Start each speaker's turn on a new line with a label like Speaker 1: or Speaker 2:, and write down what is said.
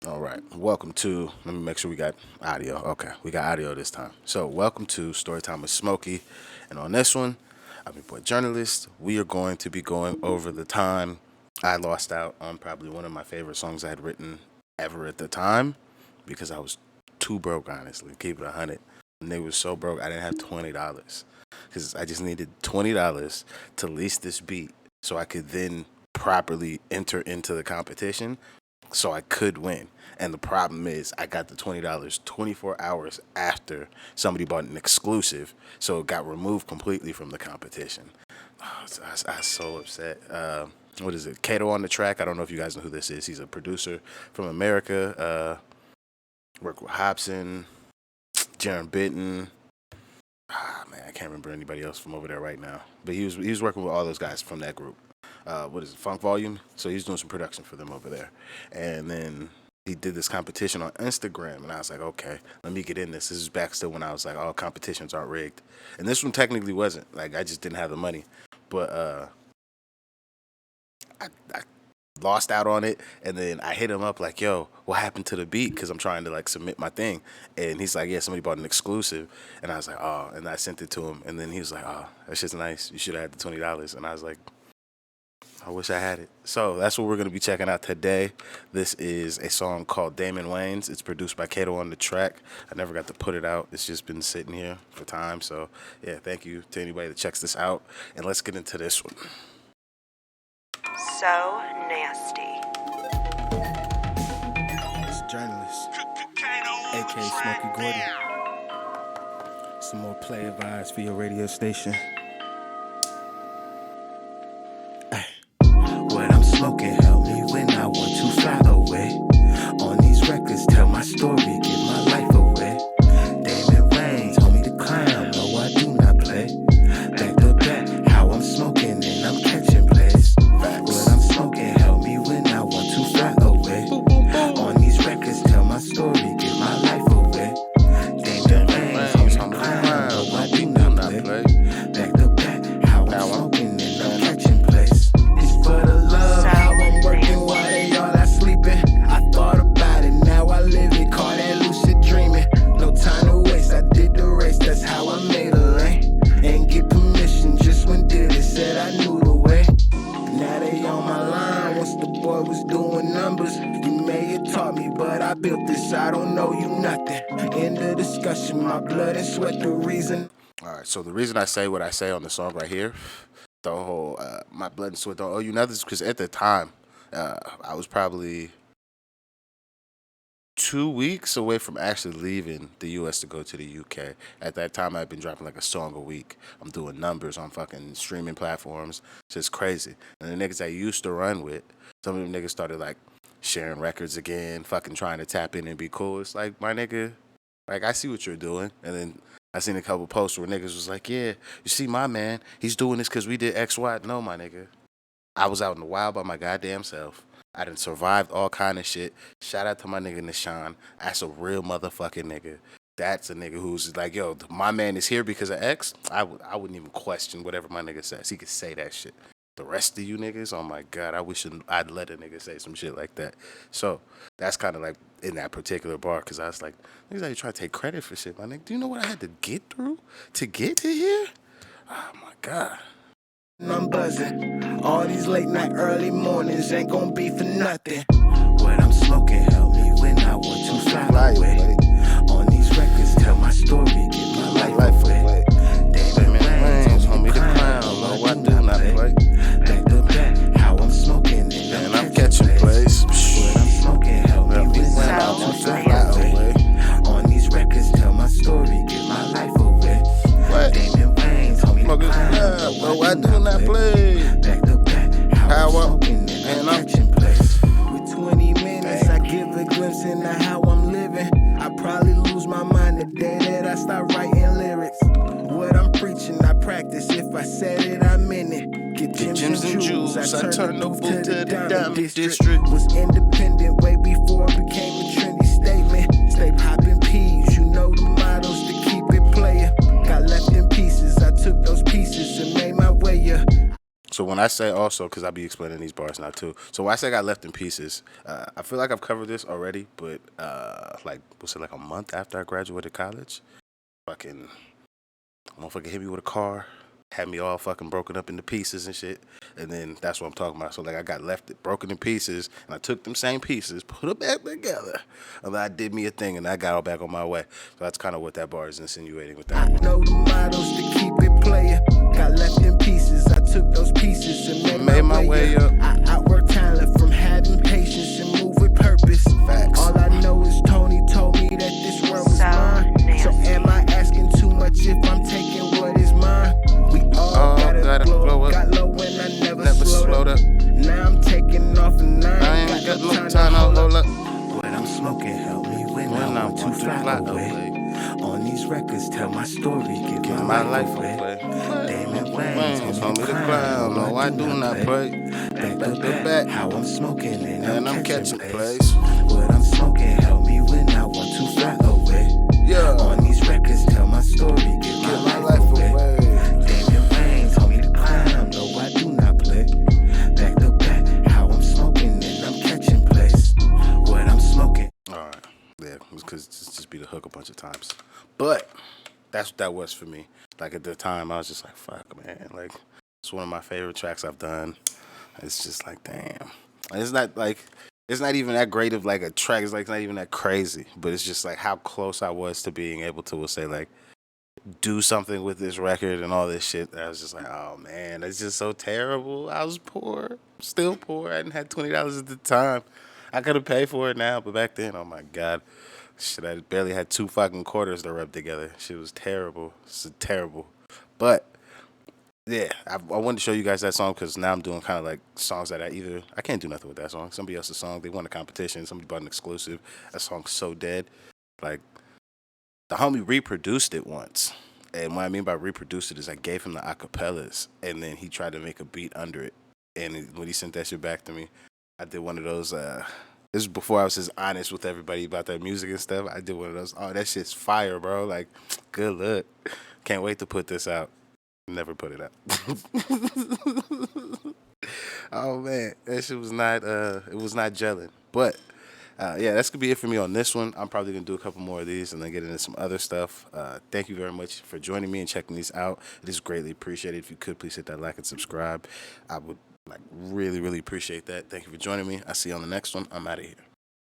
Speaker 1: All right. Welcome to, let me make sure we got audio. Okay. We got audio this time. So, welcome to Time with Smokey. And on this one, I'm your boy Jurnalist. We are going to be going over the time I lost out on probably one of my favorite songs I had written ever at the time because I was too broke, honestly. Keep it 100. And they was so broke, I didn't have $20 because I just needed $20 to lease this beat so I could then properly enter into the competition so I could win. And the problem is, I got the $20 24 hours after somebody bought an exclusive, so it got removed completely from the competition. I was so upset. What is it? Kato on the track. I don't know if you guys know who this is. He's a producer from America. Worked with Hobson, Jaron Bitten. Man, I can't remember anybody else from over there right now. But he was working with all those guys from that group. What is it, Funk Volume? So he's doing some production for them over there. And then he did this competition on Instagram, and I was like, okay, let me get in this. This is back still when I was like, oh, competitions aren't rigged. And this one technically wasn't. Like, I just didn't have the money. But I lost out on it, and then I hit him up like, yo, what happened to the beat? Because I'm trying to, like, submit my thing. And he's like, yeah, somebody bought an exclusive. And I was like, oh, and I sent it to him. And then he was like, oh, that's just nice. You should have had the $20. And I was like, I wish I had it. So that's what we're going to be checking out today. This is a song called Damon Wayans. It's produced by Kato on the track. I never got to put it out. It's just been sitting here for time. So, yeah, thank you to anybody that checks this out. And let's get into this one.
Speaker 2: So nasty.
Speaker 1: It's Jurnalist, a.k.a. Smokey Gordon. Some more player vibes for your radio station. What I'm smoking help me when I want to fly away. On these records, tell my story, give my life away. Damon Wayans told me to clown, no I do not play. Back to back, how I'm smoking and I'm catching plays. What I'm smoking help me when I want to fly away. On these records, tell my story, give my life away. Damon Wayans told me to clown, no I do not play. Back to back, how I'm smoking and I'm catching plays. For the love, how I'm working while they all are sleeping. I thought about it, now I live it, call that lucid dreaming. No time to waste, I did the race, that's how I made a lane. Ain't get permission, just when did it, said I knew the way. Now they on my line, once the boy was doing numbers. You may have taught me, but I built this, I don't know you nothing. End of discussion, my blood and sweat the reason. Alright, so the reason I say what I say on the song right here, the whole my blood and sweat don't owe you nothing, because at the time I was probably 2 weeks away from actually leaving the US to go to the UK. At that time I'd been dropping like a song a week. I'm doing numbers on fucking streaming platforms. It's just crazy. And the niggas I used to run with, some of them niggas started like sharing records again, fucking trying to tap in and be cool. It's like, my nigga, like, I see what you're doing. And then I seen a couple posts where niggas was like, yeah, you see my man, he's doing this because we did X, Y. No, my nigga. I was out in the wild by my goddamn self. I done survived all kind of shit. Shout out to my nigga Nishan. That's a real motherfucking nigga. That's a nigga who's like, yo, my man is here because of X. I wouldn't even question whatever my nigga says. He could say that shit. The rest of you niggas, oh my God, I wish I'd let a nigga say some shit like that. So that's kind of like in that particular bar, because I was like, niggas like try to take credit for shit, my nigga. Do you know what I had to get through to get to here? Oh my God. I'm buzzing. All these late night, early mornings ain't gonna be for nothing. What I'm smoking help me when I want to fly away. On these records, tell my story, give my life away. Damon Wayans told me to clown, no I do not play. Back to back, how I'm smoking and I'm catching plays. What I'm smoking help me when I want to fly away. On these records, tell my story, give my life away. What? Damon Wayans told me to clown, no I do not play. Back to back, how I'm smoking and I'm catching plays. With 20 minutes, I give a glimpse into how I'm living. I probably lose my mind the day that I start writing lyrics. What I'm preaching, I practice. If I said it, I meant it. Get gems and jewels. I turned the boot to the diamond district. Was independent way before it became a trendy statement. Stay popping peas, you know the mottos to keep it player. Got left in pieces, I took those pieces and made my way up. So when when I say also, because I'll be explaining these bars now too. So when I say I got left in pieces, I feel like I've covered this already, but like, was it like a month after I graduated college? Fucking motherfucker hit me with a car, had me all fucking broken up into pieces and shit. And then that's what I'm talking about. So like I got left broken in pieces, and I took them same pieces, put them back together, and then I did me a thing, and I got all back on my way. So that's kind of what that bar is insinuating with that.
Speaker 2: I know the mottos to keep it player. Got left in pieces. I took those pieces and made my way up. I outwork talent from having patience and move with purpose.
Speaker 1: Facts.
Speaker 2: All I know is Tony told me that this world was mine. So am I asking too much if I'm taking what is mine? We all gotta blow up. Got low when I never slowed up. Now I'm taking off and I ain't got no time to hold up. What I'm smoking help me when I'm too fly away. On these records, tell my story, give my life away. Damon Wayans, told me to clown. No, I do not play. Back to back, how I'm smoking and I'm catching plays. What I'm smoking help me when I want to fly away. Yeah. On these records, tell my story, give my life away. Damon Wayans told me to clown. No, I do not play. Back to back, how I'm smoking and I'm catching plays. What I'm smoking.
Speaker 1: All right. Yeah, because just be the hook a bunch of times. But that's what that was for me. Like at the time, I was just like, fuck, man. Like, it's one of my favorite tracks I've done. It's just like, damn. It's not even that great of like a track. It's like not even that crazy. But it's just like how close I was to being able to, we'll say, like, do something with this record and all this shit. I was just like, oh man, that's just so terrible. I was poor, still poor. I didn't have $20 at the time. I could have paid for it now, but back then, oh my god, shit, I barely had 2 fucking quarters to rub together. Shit was terrible. It's terrible. But yeah, I wanted to show you guys that song because now I'm doing kind of like songs that I can't do nothing with that song. Somebody else's song, they won a competition. Somebody bought an exclusive. That song's so dead. Like, the homie reproduced it once. And what I mean by reproduced it is I gave him the acapellas, and then he tried to make a beat under it. And when he sent that shit back to me, I did one of those. This was before I was just honest with everybody about that music and stuff. I did one of those. Oh, that shit's fire, bro. Like, good luck. Can't wait to put this out. Never put it out. Oh man, that shit was not. It was not gelling. But yeah, that's gonna be it for me on this one. I'm probably gonna do a couple more of these and then get into some other stuff. Thank you very much for joining me and checking these out. It is greatly appreciated. If you could please hit that like and subscribe, I would really appreciate that. Thank you for joining me. I'll see you on the next one. I'm out of here.